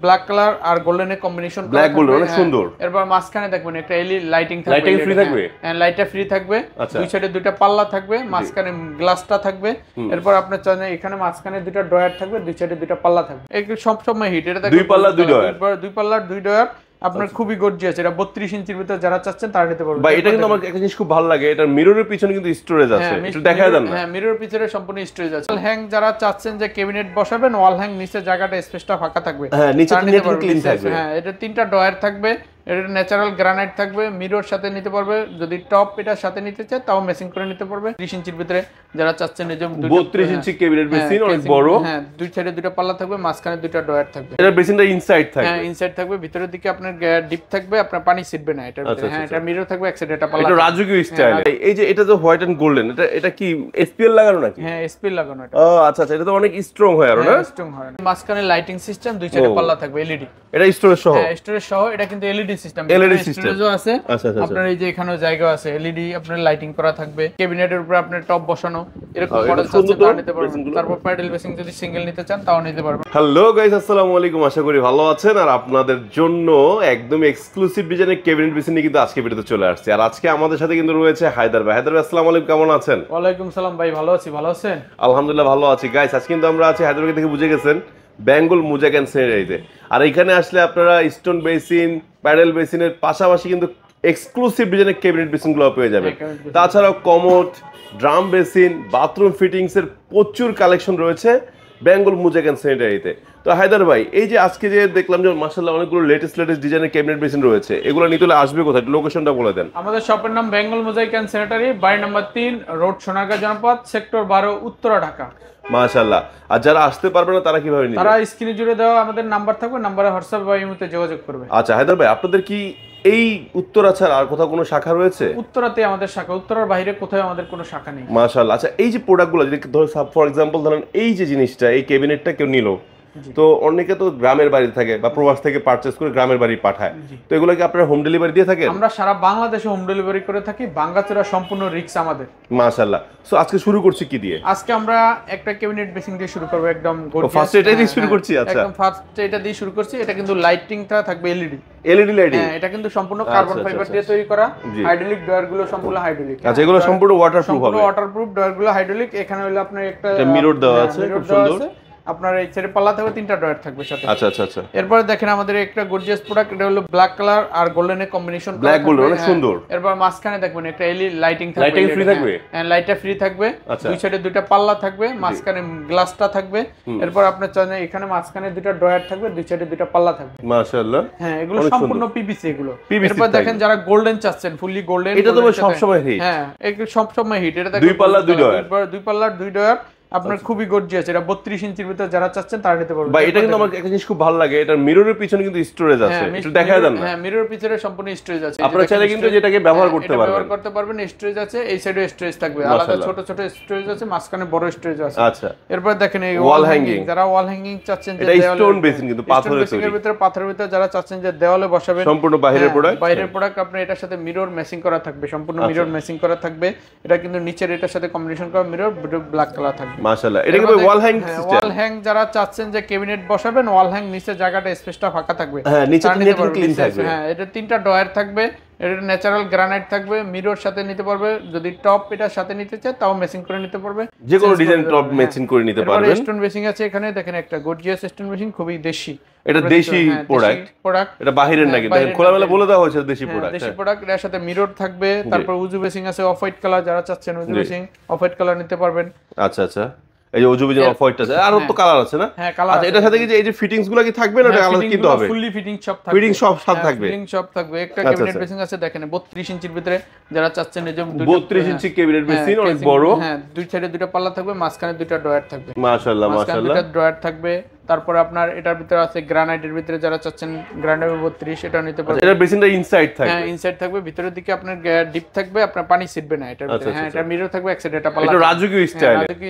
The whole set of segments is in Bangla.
ব্ল্যাক কালার আর গোল্ডেনের কম্বিনেশন, ব্ল্যাক গোল্ডেন অনেক সুন্দর। এরপর মাঝখানে দেখবেন একটা এলইডি লাইটিং থাকবে, লাইটিং ফ্রি থাকবে, হ্যাঁ লাইটটা ফ্রি থাকবে, দুই সাইডে দুইটা পাল্লা থাকবে, মাঝখানে গ্লাসটা থাকবে। এরপর আপনার চাইলে এখানে মাঝখানে দুইটা ড্রয়ার থাকবে, দুই সাইডে দুইটা পাল্লা থাকবে, একটু সব সময় হিট। এটা দুই পাল্লা দুই ড্রয়ার, দুই পাল্লার দুই ড্রয়ার আপনার খুবই গর্জিয়াস। এটা 32 ইঞ্চির ভিতরে যারা চাচ্ছেন তারা নিতে পারবেন। ভাই এটা কিন্তু আমার একটা জিনিস খুব ভালো লাগে, এটার মিররের পিছনে কিন্তু স্টোরেজ আছে, একটু দেখায় দেন না। হ্যাঁ মিররের পিছনে সম্পূর্ণ স্টোরেজ আছে। ওয়াল হ্যাং যারা চাচ্ছেন যে ক্যাবিনেট বসাবেন, ওয়াল হ্যাং নিচে জায়গাটা স্পেসটা ফাঁকা থাকবে, হ্যাঁ নিচে নেট ক্লিন থাকবে। হ্যাঁ এটা তিনটা ড্রয়ার থাকবে, এটা ন্যাচারাল গ্রানাইট থাকবে, মিরর সাথে নিতে পারবে। যদি টপ এটার সাথে নিতে চায় তাও মেসিং করে নিতে পারবে। 30 ইঞ্চির ভিতরে যারা চাচ্ছেন এই যে 32 ইঞ্চি ক্যাবিনেট বেসিন অনেক বড়, হ্যাঁ দুই সাইডে দুইটা পাল্লা থাকবে, মাঝখানে দুইটা ড্রয়ার থাকবে। এটা বেসিনটা ইনসাইড থাকবে, হ্যাঁ ইনসাইড থাকবে, ভিতরের দিকে আপনার ডিপ থাকবে, আপনার পানি ছিটবে না এটার ভিতরে। হ্যাঁ এটা মিরর থাকবে, এক সাইডে এটা পাল্লা। এটা রাজকীয় স্টাইল। এই যে এটা যে হোয়াইট এন্ড গোল্ডেন, এটা কি এসপিএল লাগানো নাকি? হ্যাঁ এসপিএল লাগানো এটা। ও আচ্ছা আচ্ছা, এটা তো অনেক স্ট্রং হয় আর না? স্ট্রং হয়। মাঝখানে লাইটিং সিস্টেম, দুই সাইডে পাল্লা থাকবে এলইডি। এটা স্টোরেজ সহ? হ্যাঁ স্টোরেজ সহ। এটা কিন্তু এলইডি সিস্টেম, এলইডি সিস্টেম আছে। আপনার এই যে এখানেও জায়গা আছে, এলইডি আপনার লাইটিং করা থাকবে, ক্যাবিনেটের উপরে আপনার টপ বসানো, এরকম মডেল চাচ্ছেন তাও নিতে পারবেন। তারপর প্যাডেল বেসিং যদি সিঙ্গেল নিতে চান তাও নিতে পারবেন। হ্যালো গাইস, আসসালামু আলাইকুম, আশা করি ভালো আছেন। আর আপনাদের জন্য একদম এক্সক্লুসিভ ডিজাইনের ক্যাবিনেট বেসিন নিয়ে কিন্তু আজকে ভিডিওতে চলে আসছে। আর আজকে আমাদের সাথে কিন্তু রয়েছে হায়দার ভাই। হায়দার ভাই আসসালামু আলাইকুম, কেমন আছেন? ওয়ালাইকুম সালাম ভাই, ভালো আছি। ভালো আছেন? আলহামদুলিল্লাহ ভালো আছি। গাইস আজকে কিন্তু আমরা আছি হায়দার ভাই, দেখে বুঝে গেছেন, বেঙ্গল মুজাক এন্ড সেনারিতে। আর এখানে আসলে আপনারা স্টোন বেসিন, প্যাডেল বেসিনের পাশাপাশি কিন্তু এক্সক্লুসিভ ডিজাইনের ক্যাবিনেট বেসিনগুলো পেয়ে যাবেন। তাছাড়াও commode, drum basin, bathroom fittings এর প্রচুর কালেকশন রয়েছে বেঙ্গল মুজাক এন্ড সেনারিতে। তো হায়দার ভাই, এই যে আজকে যে দেখলাম যে মাশাআল্লাহ অনেকগুলো লেটেস্ট ডিজাইনের ক্যাবিনেট বেসিন রয়েছে, এগুলো নিতে হলে আসবে কোথায়, লোকেশনটা বলে দেন। আমাদের শপের নাম বেঙ্গল মুজাক এন্ড সেনারি, বাড়ি নাম্বার 3, রোড সোনারগাঁ জনপদ, সেক্টর 12, উত্তরা, ঢাকা। মাশাআল্লাহ। আর যারা আসতে পারবে না তারা কিভাবে নিবে? তারা স্ক্রিনে জুড়ে দেওয়া আমাদের নাম্বার থাকবে, নাম্বারে হোয়াটসঅ্যাপ বা ইমোতে যোগাযোগ করবে। আচ্ছা হায়দার ভাই, আপনাদের কি এই উত্তরা ছাড়া আর কোথাও কোনো শাখা রয়েছে? উত্তরাতে আমাদের শাখা, উত্তরার বাইরে কোথাও আমাদের কোনো শাখা নেই। মাশাআল্লাহ। আচ্ছা এই যে প্রোডাক্টগুলো, যদি ধর ফর এক্সাম্পল ধরেন এই যে জিনিসটা, এই ক্যাবিনেটটা কেউ নিল, তো অনেকে তো গ্রামের বাড়িতে থাকে বা প্রবাস থেকে পারচেজ করে গ্রামের বাড়ি পাঠায়, তো এগুলো কি আপনারা হোম ডেলিভারি দিয়ে থাকেন? আমরা সারা বাংলাদেশে হোম ডেলিভারি করে থাকি, ভাঙ্গাচোরা সম্পূর্ণ রিস্ক আমাদের। মাশাআল্লাহ। সো আজকে শুরু করছি কি দিয়ে? আজকে আমরা একটা ক্যাবিনেট বেসিং দিয়ে শুরু করব, একদম ফার্স্ট এটা দিয়ে শুরু করছি। আচ্ছা একদম ফার্স্ট এটা দিয়ে শুরু করছি। এটা কিন্তু লাইটিংটা থাকবে এলইডি লাইটিং। হ্যাঁ এটা কিন্তু সম্পূর্ণ কার্বন ফাইবার দিয়ে তৈরি করা, হাইড্রোলিক ডয়ার গুলো সম্পূর্ণ হাইড্রোলিক। আচ্ছা এগুলো সম্পূর্ণ ওয়াটারপ্রুফ হবে? ওয়াটারপ্রুফ ডয়ার গুলো হাইড্রোলিক। এখানে হলো আপনার একটা মিরর দেওয়া আছে, খুব সুন্দর। আপনার এই সাইডে পাল্লা থাকবে, তিনটা ডয়ার থাকবে সাথে। আচ্ছা আচ্ছা আচ্ছা। এরপর দেখেন আমাদের একটা গর্জিয়াস প্রোডাক্ট, এটা হলো ব্ল্যাক কালার আর গোল্ডেনের কম্বিনেশন, ব্ল্যাক গোল্ডেন অনেক সুন্দর। এরপর মাঝখানে দেখবেন একটা এলইডি লাইটিং থাকবে, লাইটিং ফ্রি থাকবে, হ্যাঁ লাইটটা ফ্রি থাকবে, দুই সাইডে দুইটা পাল্লা থাকবে, মাঝখানে গ্লাসটা থাকবে। এরপর আপনার চাইলে এখানে মাঝখানে দুইটা ড্রয়ার থাকবে, দুই সাইডে দুইটা পাল্লা থাকবে। মাশাআল্লাহ। হ্যাঁ এগুলো সম্পূর্ণ পিভিসি এগুলো। এরপর দেখেন যারা গোল্ডেন চাচ্ছেন, ফুললি গোল্ডেন, এটা তো সব সময় হিট। হ্যাঁ এটা সব সময় হিট। এটা দেখেন দুই পাল্লা দুই ড্রয়ার, দুই পাল্লার দুই ড্রয়ার আপনার খুবই গর্জিয়াস। এটা 32 ইঞ্চির ভিতরে যারা চাচ্ছেন তারা নিতে পারবেন। ভাই এটা কিন্তু আমার একটা জিনিস খুব ভালো লাগে, এটার মিররের পিছনে কিন্তু স্টোরেজ আছে, একটু দেখায় দেন না। হ্যাঁ মিররের পিছনে সম্পূর্ণ স্টোরেজ আছে, আপনারা চাইলে কিন্তু যেটাকে ব্যবহার করতে পারবেন। ব্যবহার করতে পারবেন, স্টোরেজ আছে, এই সাইডে স্টোরেজ থাকবে, আলাদা ছোট ছোট স্টোরেজ আছে, মাঝখানে বড় স্টোরেজ আছে। আচ্ছা এরপর দেখেন এই ওয়াল হ্যাঙ্গিং, যারা ওয়াল হ্যাঙ্গিং চাচ্ছেন যে দেওয়ালে, এটা স্টোন বেসিন কিন্তু পাথরের তৈরি, ভিতরে পাথরের ভিতরে যারা চাচ্ছেন যে দেওয়ালে বসাবেন, সম্পূর্ণ বাইরের প্রোডাক্ট। বাইরের প্রোডাক্ট আপনার এটার সাথে মিরর ম্যাচিং করা থাকবে, সম্পূর্ণ মিরর ম্যাচিং করা থাকবে। এটা কিন্তু নিচের এটার সাথে কম্বিনেশন করা মিরর ব্ল্যাক কালার থাকবে। মাশাআল্লাহ। এটা কিন্তু ওয়াল হ্যাং সিস্টেম। ওয়াল হ্যাং যারা চাচ্ছেন যে ক্যাবিনেট বসাবেন, ওয়াল হ্যাং নিচে জায়গাটা স্পেসটা ফাঁকা থাকবে, হ্যাঁ নিচে নেট ক্লিন থাকবে। হ্যাঁ এটা তিনটা ডয়ার থাকবে, এটা ন্যাচারাল গ্রানাইট থাকবে, মিরর সাথে নিতে পারবে। যদি টপ এটার সাথে নিতে চায় তাও ম্যাচিং করে নিতে পারবে, যে কোনো ডিজাইন টপ ম্যাচিং করে নিতে পারবেন। স্টোন বেসিং আছে এখানে, দেখেন একটা গর্জিয়াস স্টোন বেসিং, খুবই দেশি। এটা দেশি প্রোডাক্ট, এটা বাহিরের না কিন্তু খোলামেলা বলে দেওয়া হয়েছে দেশি প্রোডাক্ট। দেশি প্রোডাক্ট, এর সাথে মিরর থাকবে। তারপর উজু বেসিং আছে, অফ হোয়াইট কালার, যারা চাচ্ছেন উজু বেসিং অফ হোয়াইট কালার নিতে পারবেন। আচ্ছা আচ্ছা, এই যে ওজু বেসিং অফ হোয়াইট আছে, আর তো কালার আছে না? হ্যাঁ কালার। আচ্ছা এটার সাথে কি যে এই যে ফিটিংস গুলো কি থাকবে না, এটা আলাদা কিনতে হবে? ফুললি ফিটিং সব থাকবে, ফিটিং সব সাথে থাকবে, ফিটিং সব থাকবে। একটা ক্যাবিনেট বেসিং আছে দেখেন 32 ইঞ্চির ভিতরে, যারা চাচ্ছেন এই যে 32 ইঞ্চি ক্যাবিনেট বেসিন অনেক বড়। হ্যাঁ দুই সাইডে দুইটা পাল্লা থাকবে, মাঝখানে দুইটা ড্রয়ার থাকবে। মাশাআল্লাহ মাশাআল্লাহ। দুইটা ড্রয়ার থাকবে। তারপর আপনার এটার ভিতরে আছে গ্রানাইটের ভিতরে, যারা চাচ্ছেন গ্রানাইট 32, এটা নিতে পারবেন। এটা বেসিনটা ইনসাইড থাকবে, হ্যাঁ ইনসাইড থাকবে, ভিতরের দিকে আপনার ডিপ থাকবে, আপনার পানি ছিটবে না এটার ভিতরে। হ্যাঁ এটা মিরর থাকবে, এক সাইডে এটা পাল্লা। এটা রাজকীয় স্টাইল।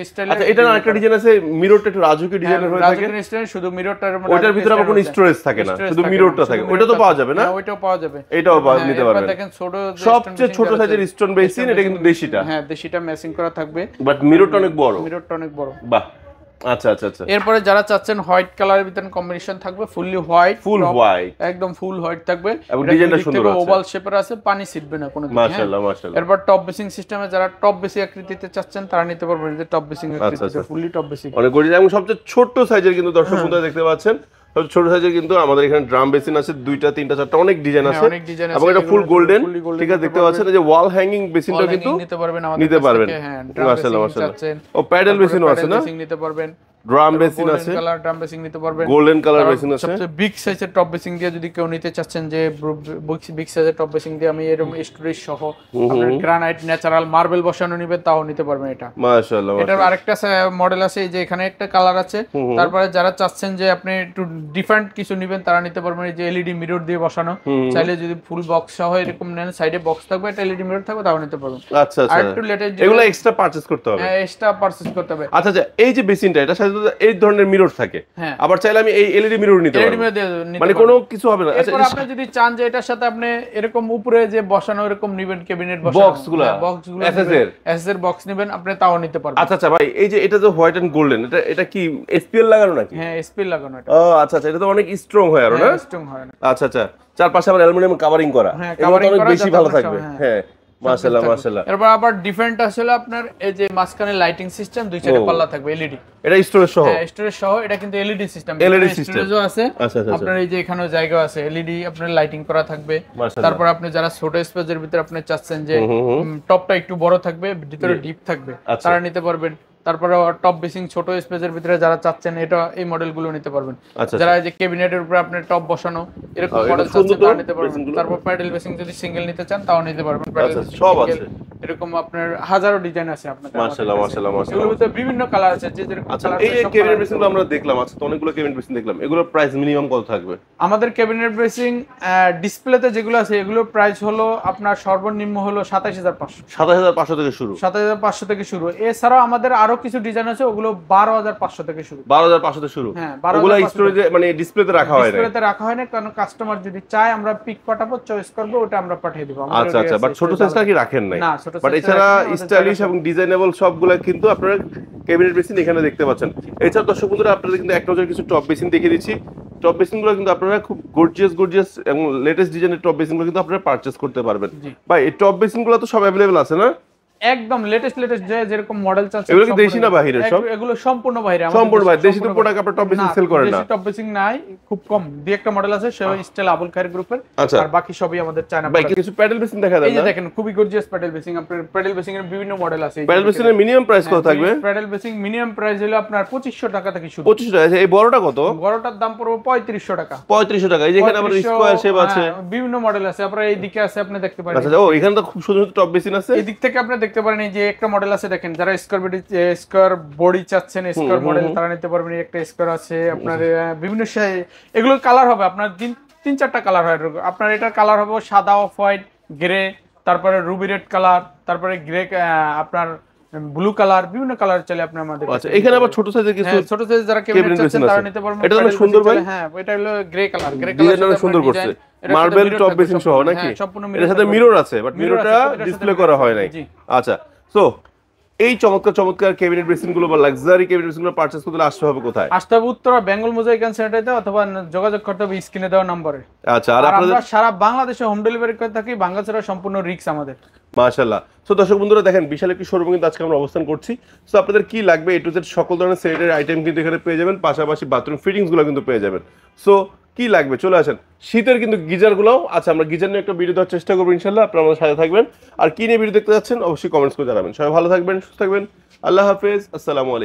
আচ্ছা এটা আরেকটা ডিজাইন আছে, মিররটা একটু রাজকীয় ডিজাইনের হয়ে থাকে, রাজকীয় স্টাইল, শুধু মিররটার মধ্যে, ওটার ভিতরে আবার কোনো স্টোরেজ থাকে না, শুধু মিররটা থাকে। ওটা তো পাওয়া যাবে না? হ্যাঁ ওইটাও পাওয়া যাবে, এটাও নিতে পারবেন। দেখেন ছোট, সবচেয়ে ছোট সাইজের স্টোন বেসিন, এটা কিন্তু দেশিটা। হ্যাঁ দেশিটা ম্যাচিং করা থাকবে, বাট মিররটা অনেক বড়, মিররটা অনেক বড়। বাহ আচ্ছা আচ্ছা আচ্ছা। এরপরে যারা চাচ্ছেন হোয়াইট কালারের ভিতরে কম্বিনেশন থাকবে, ফুললি হোয়াইট, ফুল হোয়াইট, একদম ফুল হোয়াইট থাকবে, এবং ডিজাইনটা সুন্দর আছে, ওভাল শেপের আছে, পানি ছিটবে না কোনো দিকে। মাশাআল্লাহ মাশাআল্লাহ। এরপর টপ বেসিং সিস্টেমে যারা টপ বেসিং আকৃতিতে চাচ্ছেন তারা নিতে পারবেন, যে টপ বেসিং আকৃতিতে ফুললি টপ বেসিং অনেক গর্জিয়াস এবং সবচেয়ে ছোট সাইজের কিন্তু দর্শক বন্ধুরা দেখতে পাচ্ছেন, ছোট সাইজের কিন্তু আমাদের এখানে ড্রাম বেসিন আছে, 2টা 3টা 4টা অনেক ডিজাইন আছে, এবং এটা ফুল গোল্ডেন, ঠিক আছে দেখতে পাচ্ছেন। এই যে ওয়াল হ্যাঙ্গিং বেসিনটা কিন্তু নিতে পারবেন আমাদের নিতে পারবেন, হ্যাঁ, মাশাআল্লাহ মাশাআল্লাহ। ও প্যাডেল বেসিনও আছে না, নিতে পারবেন, ড্রাম বেসিন আছে, কালার ড্রাম বেসিং নিতে পারবেন, গোল্ডেন কালার বেসিন আছে। সবচেয়ে বিগ সাইজের টপ বেসিং দিয়ে যদি কেউ নিতে চাচ্ছেন, যে বিগ সাইজের টপ বেসিং দিয়ে আমি এরকম স্টোরেজ সহ আপনার গ্রানাইট ন্যাচারাল মার্বেল বসানো নিবে, তাও নিতে পারবেন এটা, মাশাআল্লাহ। এটার আরেকটা মডেল আছে, এই যে এখানে একটা কালার আছে। তারপরে যারা চাচ্ছেন যে আপনি একটু ডিফারেন্ট কিছু নেবেন তারা নিতে পারবেন, এই যে এলইডি মিরর দিয়ে বসানো, চাইলে যদি ফুল বক্স সহ এরকম নেন, সাইডে বক্স থাকবে, একটা এলইডি মিরর থাকবে, তাও নিতে পারবেন। আচ্ছা আচ্ছা, আর একটু লেটেস্ট এগুলো এক্সট্রা পারচেজ করতে হবে, হ্যাঁ এক্সট্রা পারচেজ করতে হবে। আচ্ছা আচ্ছা, এই যে বেসিনটা এটা সাথে এই ধরনের মিরর থাকে, আবার চাইলে আমি এই এলইডি মিরর নিতে পারবো, মানে কোনো কিছু হবে না। আচ্ছা, আপনি যদি চান যে এটার সাথে আপনি এরকম উপরে যে বসানো এরকম নিবেন, ক্যাবিনেট বসানো বক্সগুলো এসএস এর বক্স নেবেন আপনি, তাও নিতে পারবেন। আচ্ছা আচ্ছা ভাই, এই যে এটা যে হোয়াইট এন্ড গোল্ডেন, এটা কি এসপিএল লাগানো নাকি? হ্যাঁ এসপিএল লাগানো এটা। ও আচ্ছা আচ্ছা, এটা তো অনেক স্ট্রং হয় আর না? স্ট্রং হয় না। আচ্ছা আচ্ছা, চারপাশে আবার অ্যালুমিনিয়াম কাভারিং করা, এটা অনেক বেশি ভালো থাকবে। হ্যাঁ মাশাআল্লাহ মাশাআল্লাহ। এরপর আবার ডিফারেন্ট আসলে আপনার এই যে মাঝখানে লাইটিং সিস্টেম, দুই সাইডে পাল্লা থাকবে এলইডি, এটা স্টোরেজ সহ? হ্যাঁ স্টোরেজ সহ, এটা কিন্তু এলইডি সিস্টেম, এলইডি সিস্টেম আছে। আচ্ছা আচ্ছা, আপনার এই যে এখানেও জায়গা আছে, এলইডি আপনার লাইটিং করা থাকবে। তারপর আপনি যারা ছোট স্পেসের ভিতরে আপনি চাচ্ছেন যে টপটা একটু বড় থাকবে, ভিতরে ডিপ থাকবে, তারা নিতে পারবেন। তারপরে টপ বেসিং ছোট স্পেসের ভিতরে যারা চাচ্ছেন, এটা এই মডেলগুলো নিতে পারবেন। যারা এই যে ক্যাবিনেটের উপরে আপনি টপ বসানো এরকম মডেল চাচ্ছেন তারা নিতে পারবেন। তারপর প্যাডেল বেসিং যদি সিঙ্গেল নিতে চান তাও নিতে পারবেন, সব আছে এরকম আপনার হাজারো ডিজাইন আছে আপনাদের। মাশাআল্লাহ মাশাআল্লাহ মাশাআল্লাহ, এগুলোর ভিতরে বিভিন্ন কালার আছে, যে যেরকম কালার। এই ক্যাবিনেট বেসিনগুলো আমরা দেখলাম, আচ্ছা তো অনেকগুলো ক্যাবিনেট বেসিন দেখলাম, এগুলোর প্রাইস মিনিমাম কত থাকবে? আমাদের ক্যাবিনেট বেসিং ডিসপ্লেতে যেগুলো আছে এগুলোর প্রাইস হলো আপনার সর্বনিম্ন হলো 27500। 27500 থেকে শুরু? 27500 থেকে শুরু। এছাড়াও আমাদের আরো কিছু ডিজাইন আছে, ওগুলো 12500 থেকে শুরু। 12500 থেকে শুরু? হ্যাঁ, ওগুলো স্টোরেজে মানে ডিসপ্লেতে রাখা হয় না? ডিসপ্লেতে রাখা হয় না, কারণ কাস্টমার যদি চায় আমরা পিক পাঠাবো, চয়েস করব, ওটা আমরা পাঠিয়ে দেব। আচ্ছা আচ্ছা, বাট ছোট সাইজটা কি রাখেন নাই? না, ছোট বাট এছাড়া স্টাইলিশ এবং ডিজাইনেবল সবগুলো কিন্তু আপনারা ক্যাবিনেট বেসিন এখানে দেখতে পাচ্ছেন। এছাড়া দর্শক বন্ধুরা আপনাদের কিন্তু একটা নজর কিছু টপ বেসিন দেখিয়ে দিচ্ছি। টপ বেসিনগুলো কিন্তু আপনারা খুব গর্জিয়াস এবং লেটেস্ট ডিজাইনের টপ বেসিনগুলো কিন্তু আপনারা পারচেজ করতে পারবেন। ভাই এই টপ বেসিনগুলো তো সব अवेलेबल আছে না? একদম লেটেস্ট যে যেরকম মডেল চাচ্ছে। এগুলো কি দেশি না বাহিরের সব? এগুলো সম্পূর্ণ বাইরে। সম্পূর্ণ বাইরে। দেশি তো প্রোডাক্ট আপনারা টপ বেসিন সেল করেন না? দেশি টপ বেসিং নাই, খুব কম। দুই একটা মডেল আছে, সেটা স্টাইল আবুল খায়ের গ্রুপের, আর বাকি সবই আমাদের চায়না। ভাই কিছু প্যাডেল বেসিন দেখা দেন না? এই যে দেখেন, খুবই গর্জিয়াস প্যাডেল বেসিং। আপনার প্যাডেল বেসিং এর বিভিন্ন মডেল আছে। প্যাডেল বেসিনের মিনিমাম প্রাইস কত থাকবে? প্যাডেল বেসিং মিনিমাম প্রাইস হলো আপনার 2500 টাকা থেকে শুরু। 2500 টাকা। এই বড়টা কত? বড়টার দাম পড়বে 3500 টাকা। 3500 টাকা। এই যে এখানে আবার স্কয়ার শেপ আছে, বিভিন্ন মডেল আছে। আপনারা এই দিকে আছে, আপনি দেখতে পারেন। আচ্ছা, ও এখানে তো খুব সুন্দর টপ বেসিন আছে। এই দিক থেকে আপনি দেখতে পারেন, এই যে একটা মডেল আছে দেখেন, যারা স্কয়ার বডি চাচ্ছেন, স্কয়ার মডেল তারা নিতে পারবেন। একটা স্কয়ার আছে আপনার, বিভিন্ন এগুলো কালার হবে আপনার 3-4টা কালার হয়। আপনার এটার কালার হবে সাদা, অফ হোয়াইট, গ্রে, তারপরে রুবি রেড কালার, তারপরে গ্রে, আপনার ব্লু কালার, বিভিন্ন কালার চলে আপনার আমাদের। আচ্ছা, এখানে আবার ছোট সাইজের কিছু, ছোট সাইজ যারা ক্যাবিনেট চাচ্ছেন তারা নিতে পারবেন। এটা অনেক সুন্দর ভাই। হ্যাঁ, এটা হলো গ্রে কালার। ডিজাইনটা সুন্দর করছে, মার্বেল টপ বেসিন সহ নাকি? এর সাথে মিরর আছে, বাট মিররটা ডিসপ্লে করা হয় নাই। আচ্ছা, সো এই চমৎকার ক্যাবিনেট বেসিনগুলো বা লাক্সারি ক্যাবিনেট বেসিনগুলো পারচেজ করতে আসতে হবে কোথায়? আসতে হবে উত্তরা বেঙ্গল মোজাইক সেন্টারে, অথবা যোগাযোগ করতে হবে স্ক্রিনে দেওয়া নম্বরে। আচ্ছা, আর আমরা সারা বাংলাদেশে হোম ডেলিভারি করে থাকি, বাংলাদেশের সম্পূর্ণ রিস্ক আমাদের। মাশাআল্লাহ। সো দর্শক বন্ধুরা দেখেন, বিশাল একটি শোরুমে কিন্তু আজকে আমরা অবস্থান করছি। সো আপনাদের কি লাগবে এ টু জেড সকল ধরনের স্যানিটারি আইটেম কিন্তু এখানে পেয়ে যাবেন, পাশাপাশি বাথরুম ফিটিংসগুলো কিন্তু পেয়ে যাবেন। সো কি লাগবে চলে আসেন। শীতের কিন্তু গিজারগুলোও আছে, আমরা গিজার নিয়ে একটা ভিডিও দেওয়ার চেষ্টা করবো ইনশাআল্লাহ। আপনারা আমাদের সাথে থাকবেন, আর কি নিয়ে ভিডিও দেখতে যাচ্ছেন অবশ্যই কমেন্টস করে জানাবেন। সবাই ভালো থাকবেন, সুস্থ থাকবেন। আল্লাহ হাফেজ, আসসালামু আলাইকুম।